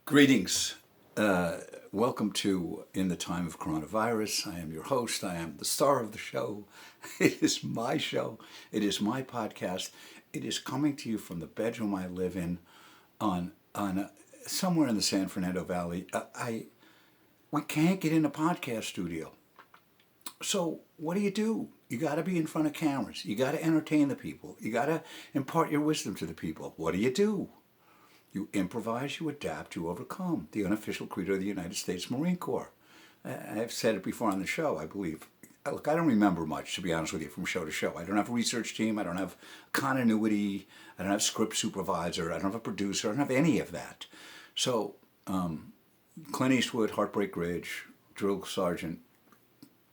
Greetings. Welcome to In the Time of Coronavirus. I am your host. I am the star of the show. It is my show. It is my podcast. It is coming to you from the bedroom I live in on somewhere in the San Fernando Valley. We can't get in a podcast studio. So what do? You got to be in front of cameras. You got to entertain the people. You got to impart your wisdom to the people. What do? You improvise, you adapt, you overcome. The unofficial credo of the United States Marine Corps. I've said it before on the show, I believe. Look, I don't remember much, to be honest with you, from show to show. I don't have a research team. I don't have continuity. I don't have script supervisor. I don't have a producer. I don't have any of that. So, Clint Eastwood, Heartbreak Ridge, drill sergeant,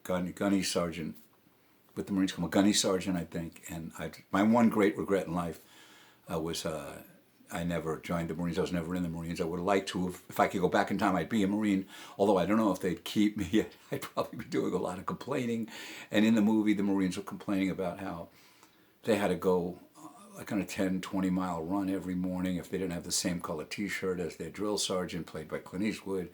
gunny sergeant with the Marines. I'm a gunny sergeant, I think. And my one great regret in life was... I never joined the Marines. I was never in the Marines. I would have liked to. If I could go back in time, I'd be a Marine. Although I don't know if they'd keep me. I'd probably be doing a lot of complaining. And in the movie, the Marines were complaining about how they had to go like on a 10, 20-mile run every morning if they didn't have the same color T-shirt as their drill sergeant, played by Clint Eastwood.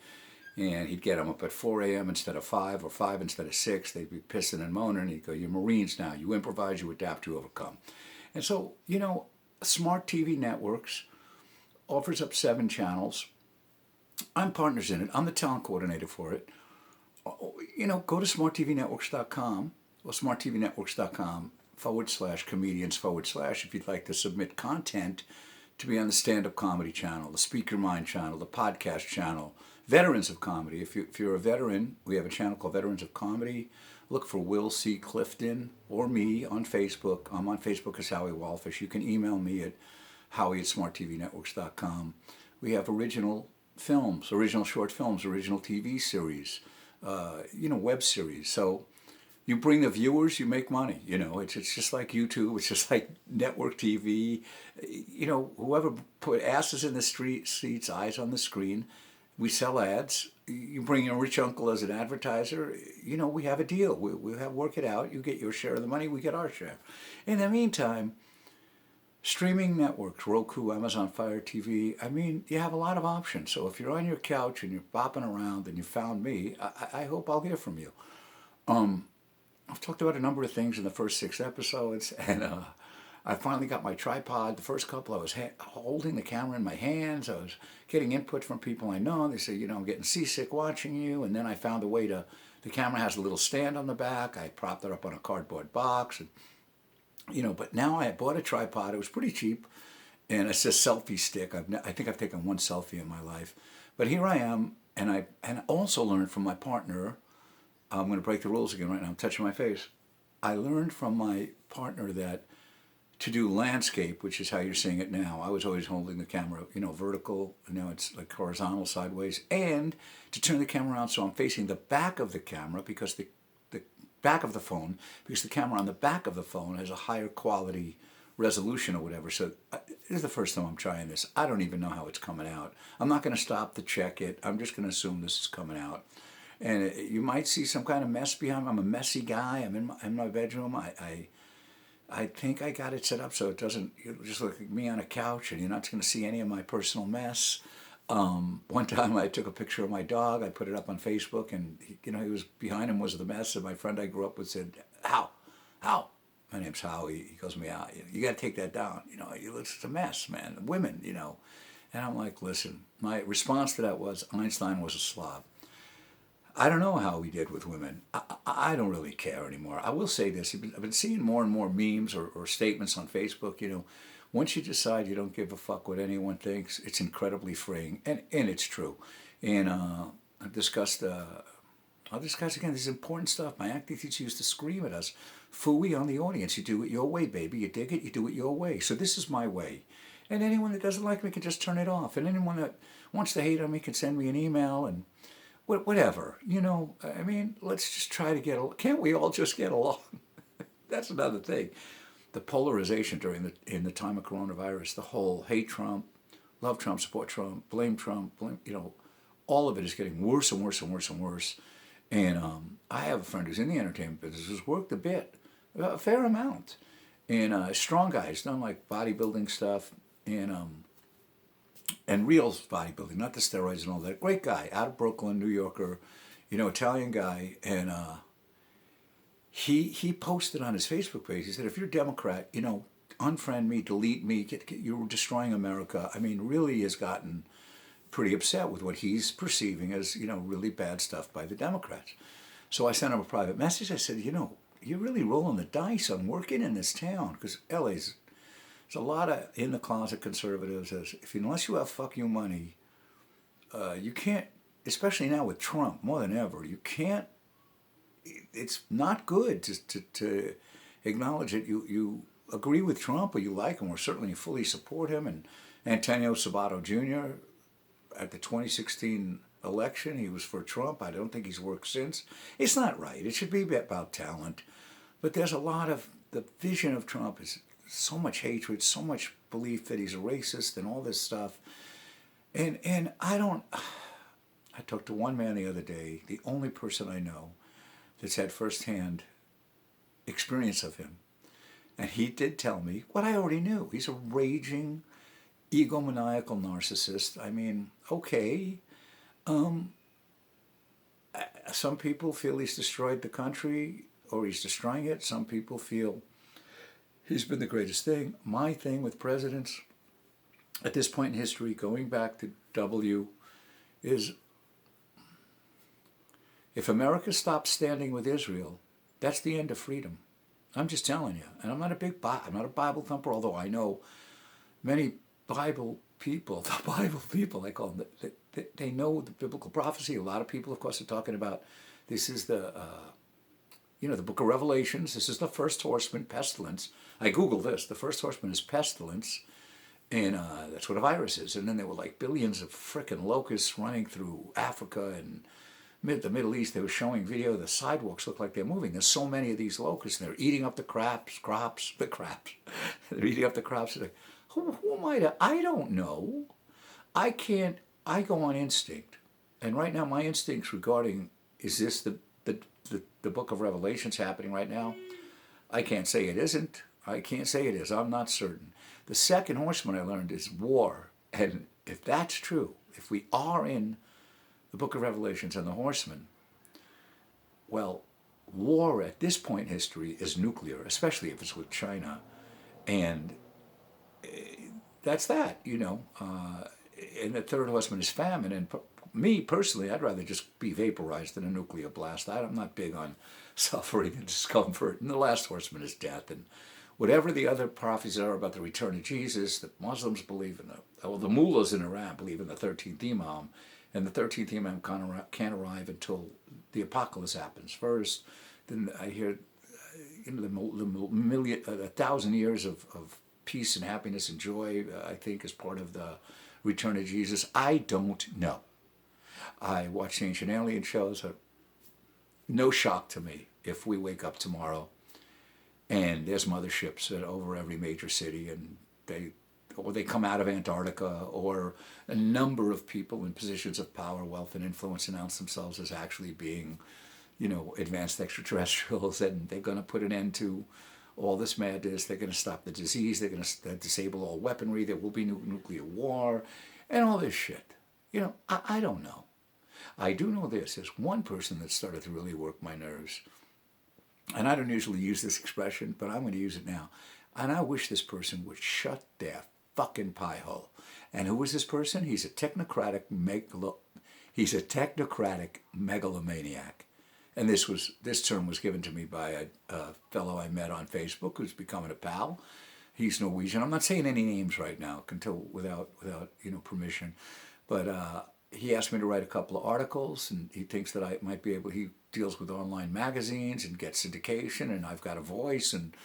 And he'd get them up at 4 a.m. instead of 5 or 5 instead of 6. They'd be pissing and moaning. And he'd go, "You're Marines now. You improvise, you adapt, you overcome." And so, Smart TV Networks offers up 7 channels. I'm partners in it. I'm the talent coordinator for it. Go to smarttvnetworks.com or smarttvnetworks.com/comedians/ if you'd like to submit content to be on the stand-up comedy channel, the Speak Your Mind channel, the podcast channel, Veterans of Comedy. If you're a veteran, we have a channel called Veterans of Comedy. Look for Will C. Clifton or me on Facebook. I'm on Facebook as Howie Walfish. You can email me at howie@smarttvnetworks.com. We have original films, original short films, original TV series, web series. So you bring the viewers, you make money. It's just like YouTube. It's just like network TV. Whoever put asses in the street seats, eyes on the screen. We sell ads. You bring your rich uncle as an advertiser. We have a deal. We have work it out. You get your share of the money. We get our share. In the meantime, streaming networks, Roku, Amazon Fire TV. You have a lot of options. So if you're on your couch and you're bopping around and you found me, I hope I'll hear from you. I've talked about a number of things in the first 6 episodes, and I finally got my tripod. The first couple, I was holding the camera in my hands. I was getting input from people I know. They say, I'm getting seasick watching you. And then I found a way the camera has a little stand on the back. I propped it up on a cardboard box. And, but now I bought a tripod. It was pretty cheap. And it's a selfie stick. I think I've taken one selfie in my life. But here I am. And I also learned from my partner. I'm going to break the rules again right now. I'm touching my face. I learned from my partner that to do landscape, which is how you're seeing it now. I was always holding the camera, vertical. Now it's like horizontal, sideways. And to turn the camera around so I'm facing the back of the camera because the back of the phone, because the camera on the back of the phone has a higher quality resolution or whatever. So this is the first time I'm trying this. I don't even know how it's coming out. I'm not going to stop to check it. I'm just going to assume this is coming out. And you might see some kind of mess behind me. I'm a messy guy. I'm in my bedroom. I think I got it set up so it doesn't just look like me on a couch and you're not going to see any of my personal mess. One time I took a picture of my dog. I put it up on Facebook and, he was behind him was the mess. And my friend I grew up with said, How? My name's Howie. He goes, you got to take that down. It's a mess, man. Women, And I'm like, listen, my response to that was Einstein was a slob. I don't know how we did with women. I don't really care anymore. I will say this. I've been seeing more and more memes or statements on Facebook. Once you decide you don't give a fuck what anyone thinks, it's incredibly freeing. And it's true. And I'll discuss again this important stuff. My acting teacher used to scream at us, "Phooey on the audience. You do it your way, baby. You dig it, you do it your way." So this is my way. And anyone that doesn't like me can just turn it off. And anyone that wants to hate on me can send me an email and whatever, let's just try to get along. Can't we all just get along? That's another thing. The polarization in the time of coronavirus, the whole hate Trump, love Trump, support Trump, blame Trump, all of it is getting worse and worse and worse and worse. And I have a friend who's in the entertainment business who's worked a fair amount. And a strong guy. He's done like bodybuilding stuff. And and real bodybuilding, not the steroids and all that. Great guy, out of Brooklyn, New Yorker, Italian guy, and he posted on his Facebook page. He said, "If you're a Democrat, unfriend me, delete me. You're destroying America." I mean, really has gotten pretty upset with what he's perceiving as really bad stuff by the Democrats. So I sent him a private message. I said, you're really rolling the dice on working in this town, because LA's there's a lot of in the closet conservatives. Unless you have fuck you money, you can't. Especially now with Trump, more than ever, you can't. It's not good to acknowledge it. You agree with Trump or you like him, or certainly fully support him. And Antonio Sabato Jr. at the 2016 election, he was for Trump. I don't think he's worked since. It's not right. It should be about talent. But there's a lot of, the vision of Trump is so much hatred, so much belief that he's a racist and all this stuff. And I talked to one man the other day, the only person I know that's had firsthand experience of him. And he did tell me what I already knew. He's a raging, egomaniacal narcissist. I mean, okay. Some people feel he's destroyed the country or he's destroying it. Some people feel he's been the greatest thing. My thing with presidents at this point in history, going back to W, is if America stops standing with Israel, that's the end of freedom. I'm just telling you. And I'm not a Bible thumper, although I know many Bible people, I call them, they know the biblical prophecy. A lot of people, of course, are talking about this is the book of Revelations. This is the first horseman, pestilence. I Googled this. The first horseman is pestilence, and that's what a virus is. And then there were like billions of frickin' locusts running through Africa and the Middle East. They were showing video. The sidewalks look like they're moving. There's so many of these locusts, and they're eating up the crops. They're eating up the crops. Like, who am I to? I don't know. I can't. I go on instinct, and right now my instincts regarding is this the book of Revelations happening right now? I can't say it isn't. I can't say it is. I'm not certain. The second horseman I learned is war, and if that's true, if we are in the book of Revelations and the horsemen, well, war at this point in history is nuclear, especially if it's with China, and that's that, and the third horseman is famine, and me personally, I'd rather just be vaporized than a nuclear blast. I'm not big on suffering and discomfort, and the last horseman is death, and whatever the other prophecies are about the return of Jesus, the Muslims believe in the mullahs in Iran believe in the 13th Imam, and the 13th Imam can't arrive until the apocalypse happens first. Then I hear the 1,000 years of peace and happiness and joy, I think, is part of the return of Jesus. I don't know. I watch ancient alien shows. No shock to me if we wake up tomorrow and there's motherships over every major city, and they come out of Antarctica, or a number of people in positions of power, wealth, and influence announce themselves as actually being, advanced extraterrestrials, and they're going to put an end to all this madness. They're going to stop the disease. They're going to disable all weaponry. There will be nuclear war, and all this shit. I don't know. I do know this. There's one person that started to really work my nerves, and I don't usually use this expression, but I'm going to use it now. And I wish this person would shut their fucking pie hole. And who is this person? He's a technocratic megalomaniac. And this term was given to me by a fellow I met on Facebook who's becoming a pal. He's Norwegian. I'm not saying any names right now without permission, but he asked me to write a couple of articles, and he thinks that I might be able. He deals with online magazines and gets syndication, and I've got a voice, and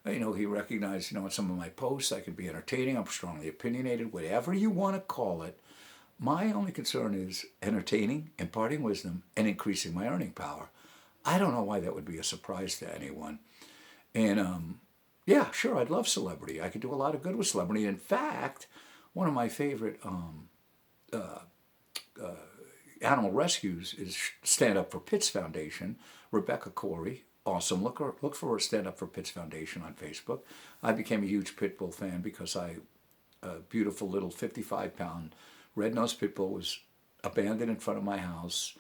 he recognized, in some of my posts I can be entertaining. I'm strongly opinionated, whatever you want to call it. My only concern is entertaining, imparting wisdom, and increasing my earning power. I don't know why that would be a surprise to anyone. And yeah, sure, I'd love celebrity. I could do a lot of good with celebrity. In fact, one of my favorite animal rescues is Stand Up for Pits Foundation. Rebecca Corey, awesome. Look for Stand Up for Pits Foundation on Facebook. I became a huge pit bull fan because I a beautiful little 55-pound red-nosed pit bull was abandoned in front of my house.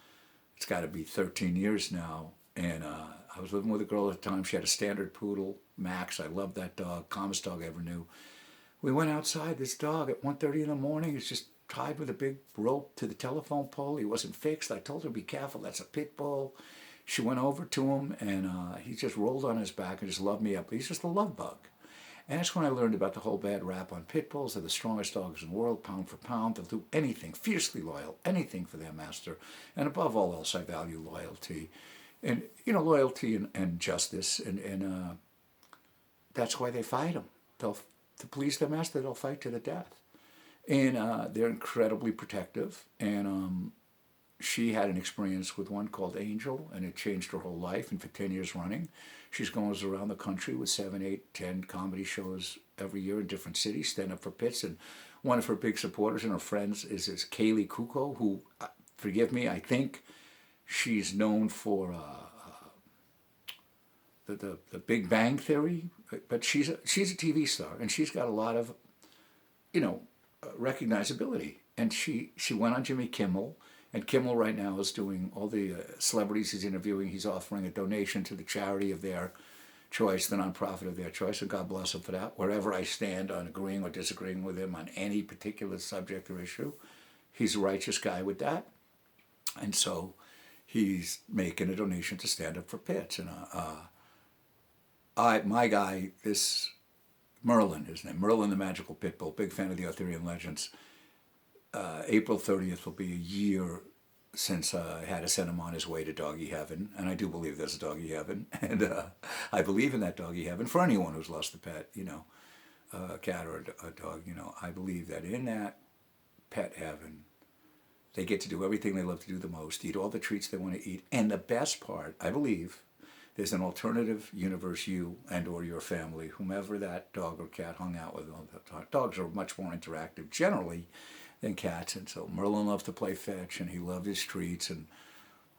It's got to be 13 years now. And I was living with a girl at the time. She had a standard poodle, Max. I loved that dog, calmest dog I ever knew. We went outside. This dog at 1:30 in the morning is just tied with a big rope to the telephone pole. He wasn't fixed. I told her, be careful, that's a pit bull. She went over to him, and he just rolled on his back and just loved me up. He's just a love bug. And that's when I learned about the whole bad rap on pit bulls. They're the strongest dogs in the world, pound for pound. They'll do anything, fiercely loyal, anything for their master. And above all else, I value loyalty. And, loyalty and justice. And that's why they fight them. To please their master, they'll fight to the death. And they're incredibly protective. And she had an experience with one called Angel, and it changed her whole life. And for 10 years running, she's goes around the country with 7, 8, 10 comedy shows every year in different cities, stand up for pits. And one of her big supporters and her friends is Kaley Cuoco, who, forgive me, I think she's known for the Big Bang Theory, but she's a TV star, and she's got a lot of, recognizability. And she went on Jimmy Kimmel, and Kimmel right now is doing all the celebrities he's interviewing. He's offering a donation to the charity of their choice, the nonprofit of their choice, and God bless him for that. Wherever I stand on agreeing or disagreeing with him on any particular subject or issue, he's a righteous guy with that. And so he's making a donation to stand up for pits. And my guy, this Merlin, his name, Merlin the Magical Pit Bull, big fan of the Arthurian legends. April 30th will be a year since I had to send him on his way to doggy heaven, and I do believe there's a doggy heaven, and I believe in that doggy heaven for anyone who's lost a pet, a cat or a dog. I believe that in that pet heaven, they get to do everything they love to do the most, eat all the treats they want to eat, and the best part, I believe, there's an alternative universe, you and or your family, whomever that dog or cat hung out with. Dogs are much more interactive generally than cats, and so Merlin loves to play fetch, and he loved his treats, and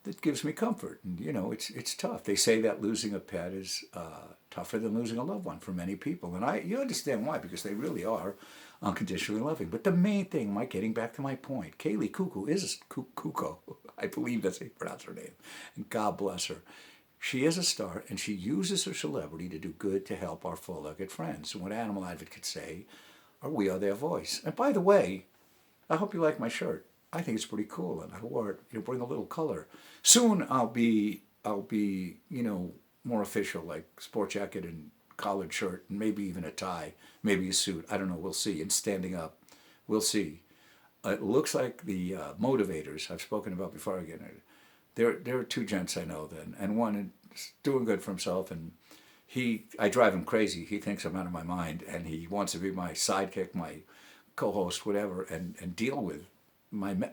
it gives me comfort. And it's tough. They say that losing a pet is tougher than losing a loved one for many people, and you understand why, because they really are unconditionally loving. But the main thing, Mike, getting back to my point, Kaley Cuoco is Cuoco. I believe that's how you pronounce her name, and God bless her. She is a star, and she uses her celebrity to do good to help our four-legged friends. And what animal advocates say we are their voice. And by the way, I hope you like my shirt. I think it's pretty cool, and I wore it, bring a little color. Soon I'll be, more official, like sport jacket and collared shirt, and maybe even a tie, maybe a suit. I don't know. We'll see. And standing up, we'll see. It looks like the motivators I've spoken about before again. There are two gents I know then, and one is doing good for himself, and I drive him crazy. He thinks I'm out of my mind, and he wants to be my sidekick, my co-host, whatever, and deal with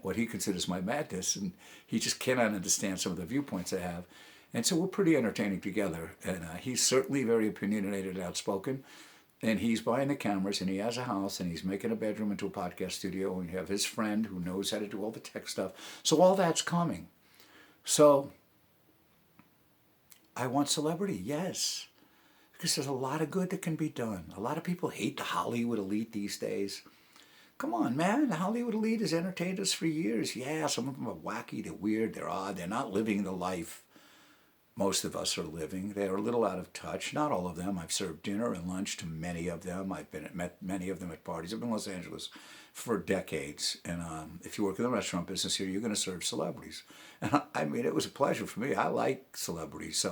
what he considers my madness, and he just cannot understand some of the viewpoints I have. And so we're pretty entertaining together, and he's certainly very opinionated and outspoken, and he's buying the cameras, and he has a house, and he's making a bedroom into a podcast studio, and we have his friend who knows how to do all the tech stuff. So all that's coming. So I want celebrity, yes, because there's a lot of good that can be done. A lot of people hate the Hollywood elite these days. Come on, man, the Hollywood elite has entertained us for years. Yeah, some of them are wacky, they're weird, they're odd, they're not living the life most of us are living. They're a little out of touch. Not all of them. I've served dinner and lunch to many of them. I've met many of them at parties. I've been in Los Angeles for decades. And if you work in the restaurant business here, you're going to serve celebrities. And I mean, it was a pleasure for me. I like celebrities.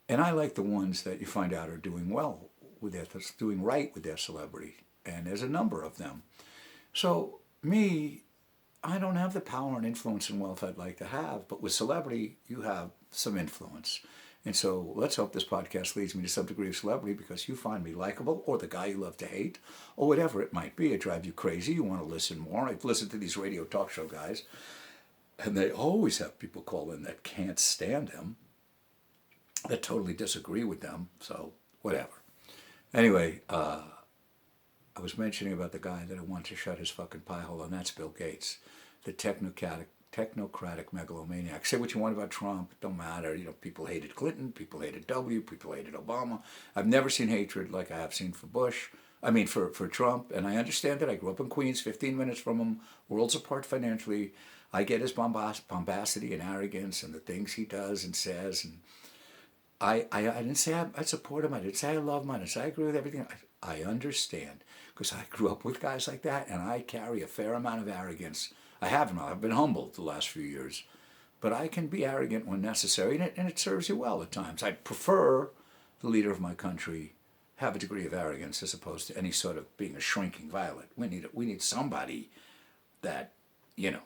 And I like the ones that you find out are doing well that's doing right with their celebrity. And there's a number of them. So me, I don't have the power and influence and wealth I'd like to have, but with celebrity, you have some influence. And so let's hope this podcast leads me to some degree of celebrity, because you find me likable, or the guy you love to hate, or whatever it might be. It drives you crazy. You want to listen more. I've listened to these radio talk show guys, and they always have people call in that can't stand them, that totally disagree with them. So whatever. Anyway, I was mentioning about the guy that I want to shut his fucking pie hole, and that's Bill Gates, the technocratic megalomaniac. Say what you want about Trump, it don't matter. People hated Clinton, people hated W, people hated Obama. I've never seen hatred like I have seen for Bush. I mean, for Trump, and I understand that. I grew up in Queens, 15 minutes from him, worlds apart financially. I get his bombacity and arrogance and the things he does and says. And I didn't say I support him. I didn't say I love him. I didn't say I agree with everything. I understand because I grew up with guys like that, and I carry a fair amount of arrogance. I haven't. I've been humbled the last few years. But I can be arrogant when necessary, and it serves you well at times. I prefer the leader of my country have a degree of arrogance as opposed to any sort of being a shrinking violet. We need somebody that, you know,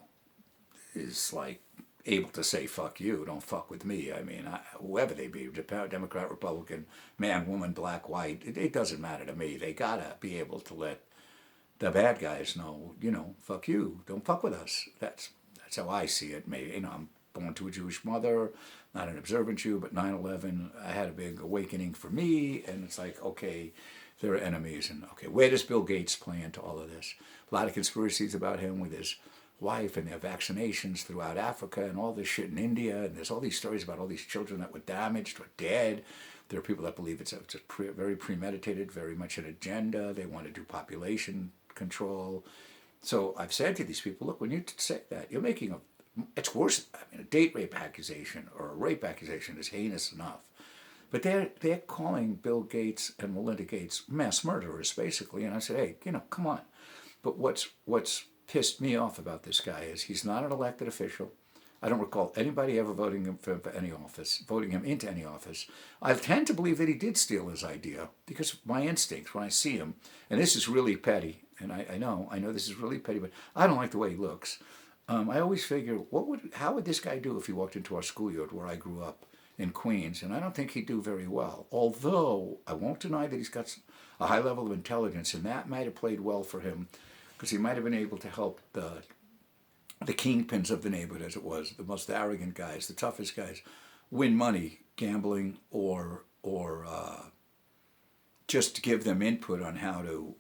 is like able to say fuck you, don't fuck with me. I mean, whoever they be, Democrat, Republican, man, woman, black, white, it doesn't matter to me. They gotta be able to let the bad guys know, you know, fuck you, don't fuck with us. That's how I see it. Maybe, you know, I'm born to a Jewish mother, not an observant Jew, but 9/11, I had a big awakening for me, and it's like, okay, they're enemies, and okay, where does Bill Gates play into all of this? A lot of conspiracies about him with his wife and their vaccinations throughout Africa and all this shit in India, and there's all these stories about all these children that were damaged or dead. There are people that believe it's very premeditated, very much an agenda. They want to do population control. So I've said to these people, look, when you say that, you're making it's worse. I mean, a date rape accusation or a rape accusation is heinous enough. But they're calling Bill Gates and Melinda Gates mass murderers, basically. And I said, hey, you know, come on. But what's pissed me off about this guy is he's not an elected official. I don't recall anybody ever voting him for any office, voting him into any office. I tend to believe that he did steal his idea because my instincts when I see him, and this is really petty, and I know this is really petty, but I don't like the way he looks. I always figure, how would this guy do if he walked into our schoolyard where I grew up in Queens? And I don't think he'd do very well. Although I won't deny that he's got a high level of intelligence, and that might have played well for him because he might have been able to help the kingpins of the neighborhood, as it was, the most arrogant guys, the toughest guys, win money gambling or just to give them input on how to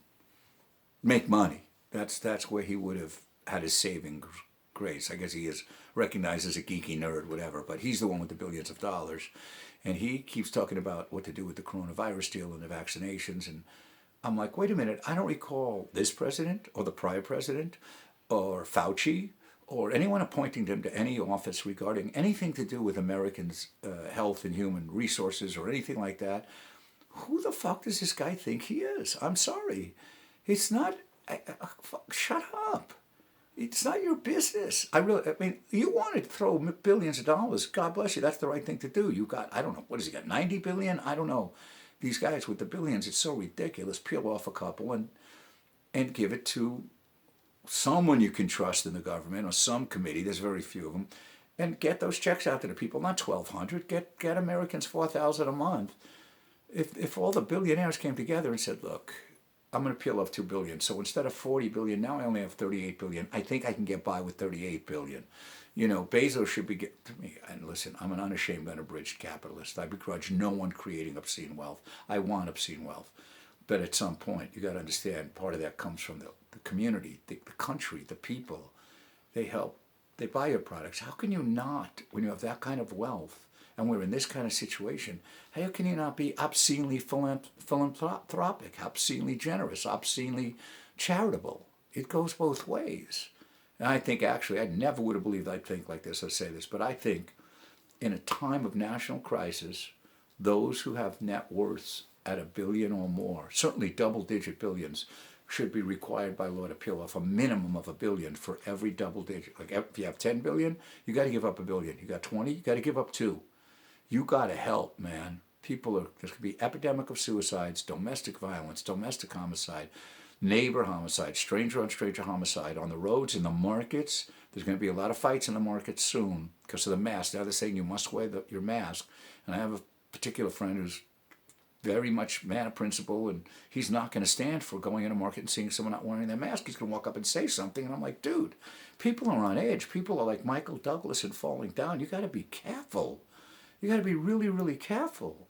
make money. That's where he would have had his saving grace. I guess he is recognized as a geeky nerd, whatever, but he's the one with the billions of dollars. And he keeps talking about what to do with the coronavirus deal and the vaccinations. And I'm like, wait a minute, I don't recall this president or the prior president or Fauci or anyone appointing them to any office regarding anything to do with Americans' health and human resources or anything like that. Who the fuck does this guy think he is? I'm sorry. It's not, shut up. It's not your business. I mean, you wanted to throw billions of dollars. God bless you. That's the right thing to do. You got, I don't know, what has he got, 90 billion? I don't know. These guys with the billions, it's so ridiculous. Peel off a couple and give it to someone you can trust in the government or some committee. There's very few of them. And get those checks out to the people. Not 1,200. Get Americans 4,000 a month. If all the billionaires came together and said, look, I'm going to peel off $2 billion. So instead of $40 billion, now I only have $38 billion. I think I can get by with $38 billion. You know, Bezos should be to me. And listen, I'm an unashamed, unabridged capitalist. I begrudge no one creating obscene wealth. I want obscene wealth. But at some point, you got to understand, part of that comes from the community, the country, the people. They help. They buy your products. How can you not, when you have that kind of wealth, and we're in this kind of situation, how can you not be obscenely philanthropic, obscenely generous, obscenely charitable? It goes both ways. And I think, actually, I never would have believed I'd think like this or say this, but I think in a time of national crisis, those who have net worths at $1 billion or more, certainly double-digit billions, should be required by law to peel off a minimum of $1 billion for every double digit. Like if you have 10 billion, you got to give up $1 billion. You got 20, you got to give up 2. You got to help, man. There's going to be epidemic of suicides, domestic violence, domestic homicide, neighbor homicide, stranger on stranger homicide on the roads, in the markets. There's going to be a lot of fights in the markets soon because of the mask. Now they're saying you must wear your mask. And I have a particular friend who's very much man of principle, and he's not going to stand for going in a market and seeing someone not wearing their mask. He's going to walk up and say something, and I'm like, dude, people are on edge. People are like Michael Douglas and falling down. You got to be careful. You got to be really, really careful.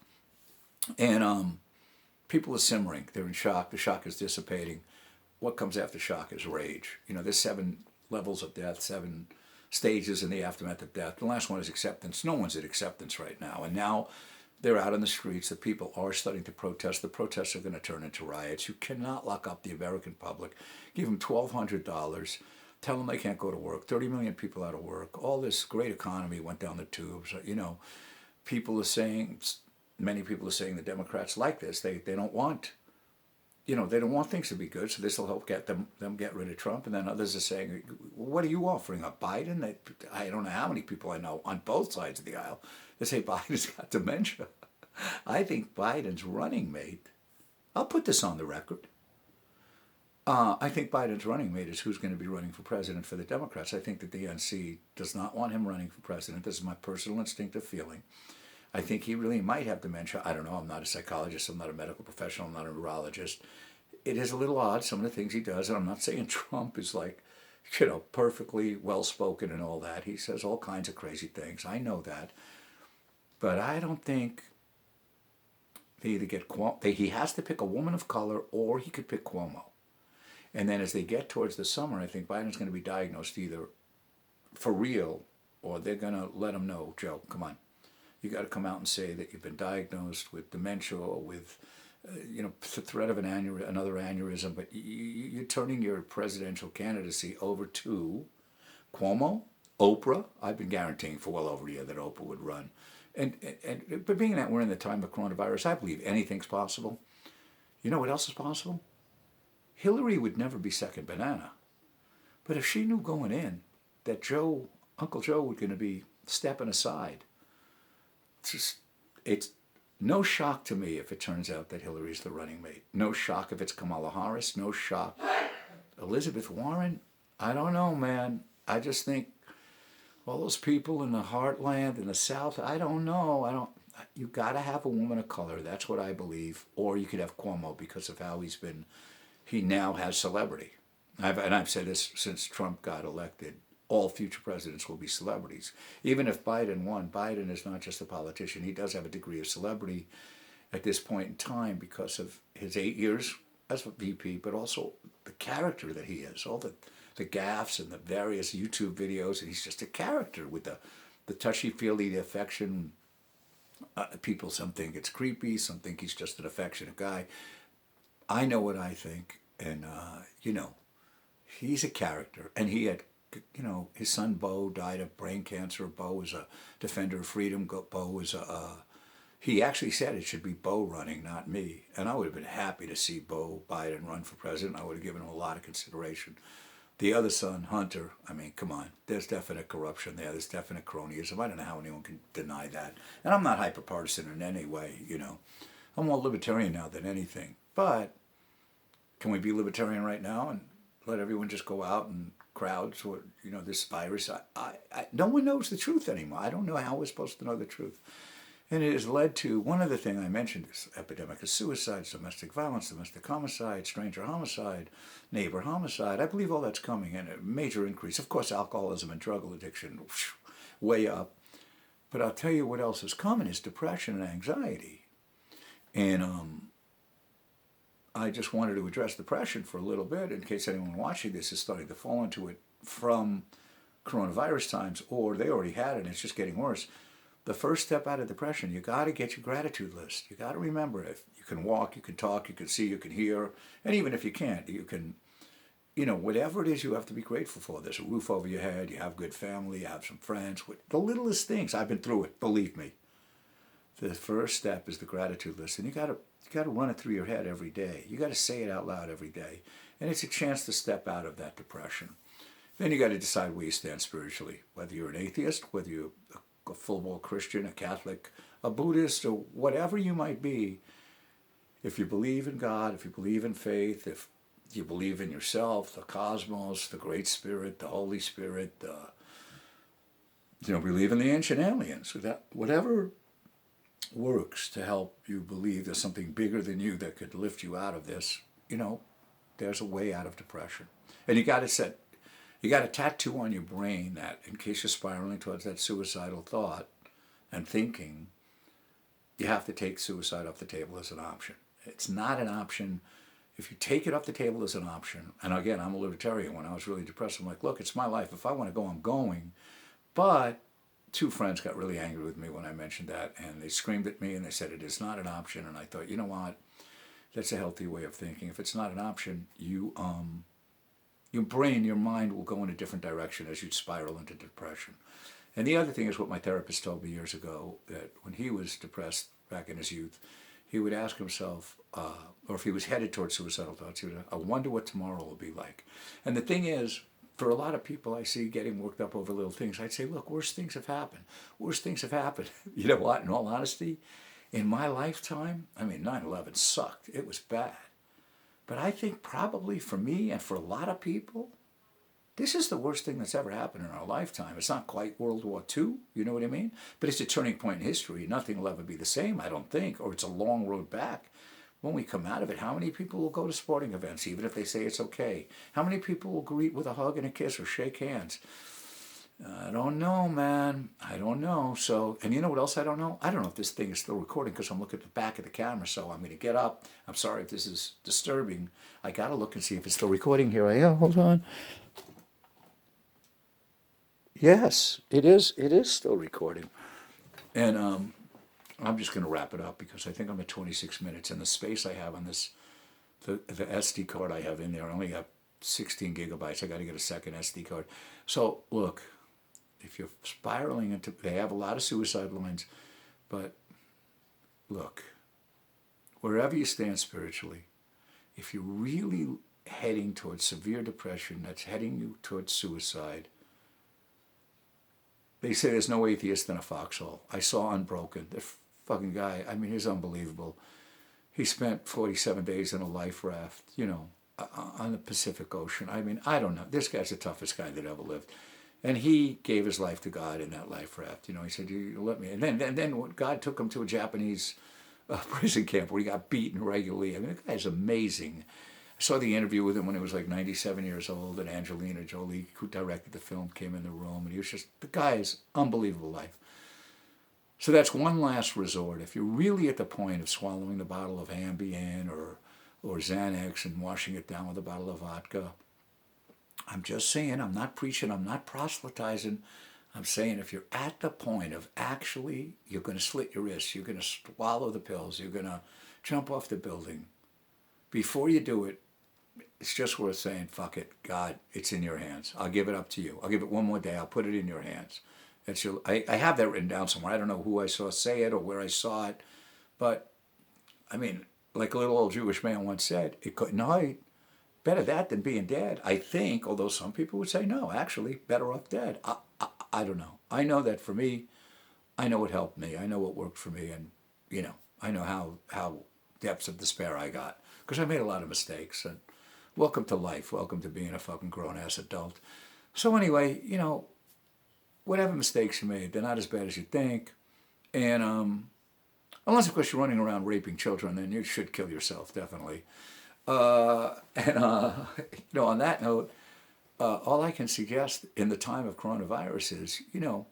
And people are simmering. They're in shock. The shock is dissipating. What comes after shock is rage. You know, there's 7 levels of death, 7 stages in the aftermath of death. The last one is acceptance. No one's at acceptance right now. And now they're out in the streets. The people are starting to protest. The protests are going to turn into riots. You cannot lock up the American public. Give them $1,200. Tell them they can't go to work. 30 million people out of work. All this great economy went down the tubes. You know, people are saying, many people are saying the Democrats like this. They don't want, you know, they don't want things to be good, so this will help get them get rid of Trump. And then others are saying, what are you offering up, Biden? I don't know how many people I know on both sides of the aisle that say Biden's got dementia. I think Biden's running mate, I'll put this on the record. I think Biden's running mate is who's going to be running for president for the Democrats. I think that the DNC does not want him running for president. This is my personal instinctive feeling. I think he really might have dementia. I don't know. I'm not a psychologist. I'm not a medical professional. I'm not a neurologist. It is a little odd, some of the things he does. And I'm not saying Trump is like, you know, perfectly well-spoken and all that. He says all kinds of crazy things. I know that. But I don't think they either get he has to pick a woman of color, or he could pick Cuomo. And then as they get towards the summer, I think Biden's going to be diagnosed either for real, or they're going to let him know, Joe, come on. You got to come out and say that you've been diagnosed with dementia or with, you know, the threat of another aneurysm, but you're turning your presidential candidacy over to Cuomo, Oprah. I've been guaranteeing for well over a year that Oprah would run. But being that we're in the time of coronavirus, I believe anything's possible. You know what else is possible? Hillary would never be second banana. But if she knew going in that Uncle Joe was going to be stepping aside, it's no shock to me if it turns out that Hillary's the running mate. No shock if it's Kamala Harris. No shock. Elizabeth Warren, I don't know, man. I just think all those people in the heartland, in the South, I don't know. You got to have a woman of color. That's what I believe. Or you could have Cuomo because of how he now has celebrity. I've said this since Trump got elected. All future presidents will be celebrities. Even if Biden won, Biden is not just a politician. He does have a degree of celebrity at this point in time because of his 8 years as a VP, but also the character that he is, all the gaffes and the various YouTube videos. And he's just a character with the touchy-feely, the affection. People, some think it's creepy, some think he's just an affectionate guy. I know what I think, and, you know, he's a character. And he had, you know, his son Beau died of brain cancer. Beau was a defender of freedom. Beau was he actually said it should be Beau running, not me. And I would have been happy to see Beau Biden run for president. I would have given him a lot of consideration. The other son, Hunter, I mean, come on. There's definite corruption there. There's definite cronyism. I don't know how anyone can deny that. And I'm not hyper-partisan in any way, you know. I'm more libertarian now than anything. But can we be libertarian right now and let everyone just go out and crowds or, you know, this virus? No one knows the truth anymore. I don't know how we're supposed to know the truth. And it has led to, one other thing I mentioned, this epidemic of suicides, domestic violence, domestic homicide, stranger homicide, neighbor homicide. I believe all that's coming, and a major increase. Of course, alcoholism and drug addiction, way up. But I'll tell you what else is coming is depression and anxiety. And I just wanted to address depression for a little bit in case anyone watching this is starting to fall into it from coronavirus times, or they already had it and it's just getting worse. The first step out of depression, you got to get your gratitude list. You got to remember, if you can walk, you can talk, you can see, you can hear, and even if you can't, you can, you know, whatever it is you have to be grateful for. There's a roof over your head, you have good family, you have some friends, the littlest things. I've been through it, believe me. The first step is the gratitude list, and you got to run it through your head every day. You got to say it out loud every day, and it's a chance to step out of that depression. Then you got to decide where you stand spiritually, whether you're an atheist, whether you're a full-blown Christian, a Catholic, a Buddhist, or whatever you might be. If you believe in God, if you believe in faith, if you believe in yourself, the cosmos, the Great Spirit, the Holy Spirit, believe in the ancient aliens, whatever works to help you believe there's something bigger than you that could lift you out of this, there's a way out of depression. And you got a tattoo on your brain that, in case you're spiraling towards that suicidal thought and thinking, you have to take suicide off the table as an option. It's not an option. If you take it off the table as an option, and again, I'm a libertarian. When I was really depressed, I'm like, look, it's my life. If I want to go, I'm going. But two friends got really angry with me when I mentioned that, and they screamed at me and they said it is not an option. And I thought, you know what? That's a healthy way of thinking. If it's not an option, your brain, your mind will go in a different direction as you spiral into depression. And the other thing is what my therapist told me years ago, that when he was depressed back in his youth, he would ask himself, or if he was headed towards suicidal thoughts, he would, I wonder what tomorrow will be like. And the thing is, for a lot of people I see getting worked up over little things, I'd say, look, worse things have happened. Worse things have happened. You know what? In all honesty, in my lifetime, I mean, 9/11 sucked. It was bad. But I think probably for me and for a lot of people, this is the worst thing that's ever happened in our lifetime. It's not quite World War II, you know what I mean? But it's a turning point in history. Nothing will ever be the same, I don't think, or it's a long road back. When we come out of it, how many people will go to sporting events, even if they say it's okay? How many people will greet with a hug and a kiss or shake hands? I don't know, man. I don't know. So, and you know what else I don't know? I don't know if this thing is still recording because I'm looking at the back of the camera. So I'm going to get up. I'm sorry if this is disturbing. I got to look and see if it's still recording. Here I am. Hold on. Yes, it is. It is still recording. And I'm just going to wrap it up because I think I'm at 26 minutes. And the space I have on this, the SD card I have in there, I only got 16 gigabytes. I got to get a second SD card. So look, if you're spiraling into, they have a lot of suicide lines, but look, wherever you stand spiritually, if you're really heading towards severe depression that's heading you towards suicide, they say there's no atheist in a foxhole. I saw Unbroken. The fucking guy, I mean, he's unbelievable. He spent 47 days in a life raft, you know, on the Pacific Ocean. I mean, I don't know. This guy's the toughest guy that ever lived. And he gave his life to God in that life raft. You know, he said, you let me. And then God took him to a Japanese prison camp where he got beaten regularly. I mean, the guy's amazing. I saw the interview with him when he was like 97 years old, and Angelina Jolie, who directed the film, came in the room. And he was just, the guy's unbelievable life. So that's one last resort. If you're really at the point of swallowing the bottle of Ambien or Xanax and washing it down with a bottle of vodka, I'm just saying, I'm not preaching, I'm not proselytizing. I'm saying if you're at the point of actually, you're going to slit your wrists, you're going to swallow the pills, you're going to jump off the building, before you do it, it's just worth saying, fuck it, God, it's in your hands. I'll give it up to you. I'll give it one more day. I'll put it in your hands. I have that written down somewhere. I don't know who I saw say it or where I saw it, but I mean, like a little old Jewish man once said, it couldn't hurt. Better that than being dead, I think, although some people would say, no, actually, better off dead. I don't know. I know that for me, I know what helped me. I know what worked for me. And, you know, I know how depths of despair I got. Because I made a lot of mistakes. And welcome to life. Welcome to being a fucking grown-ass adult. So anyway, you know, whatever mistakes you made, they're not as bad as you think. And unless, of course, you're running around raping children, then you should kill yourself, definitely. You know, on that note, all I can suggest in the time of coronavirus is, you know,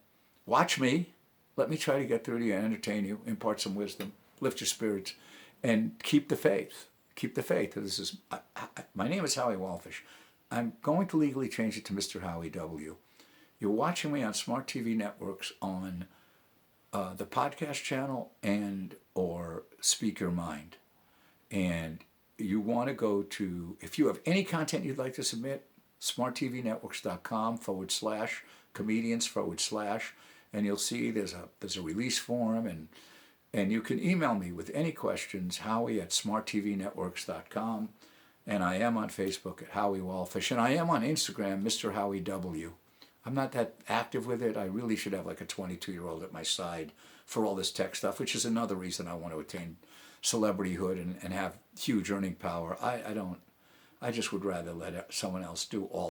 watch me. Let me try to get through to you, entertain you, impart some wisdom, lift your spirits, and keep the faith. Keep the faith. This is my name is Howie Wallfish. I'm going to legally change it to Mr. Howie W. You're watching me on smart TV networks on the podcast channel and or Speak Your Mind. And you want to go to, if you have any content you'd like to submit, smarttvnetworks.com/comedians/ and you'll see there's a release form, and you can email me with any questions, Howie@smarttvnetworks.com, and I am on Facebook at Howie Wallfish, and I am on Instagram, Mr. Howie W. I'm not that active with it. I really should have like a 22-year-old at my side for all this tech stuff, which is another reason I want to attain celebrityhood and have huge earning power. I just would rather let someone else do all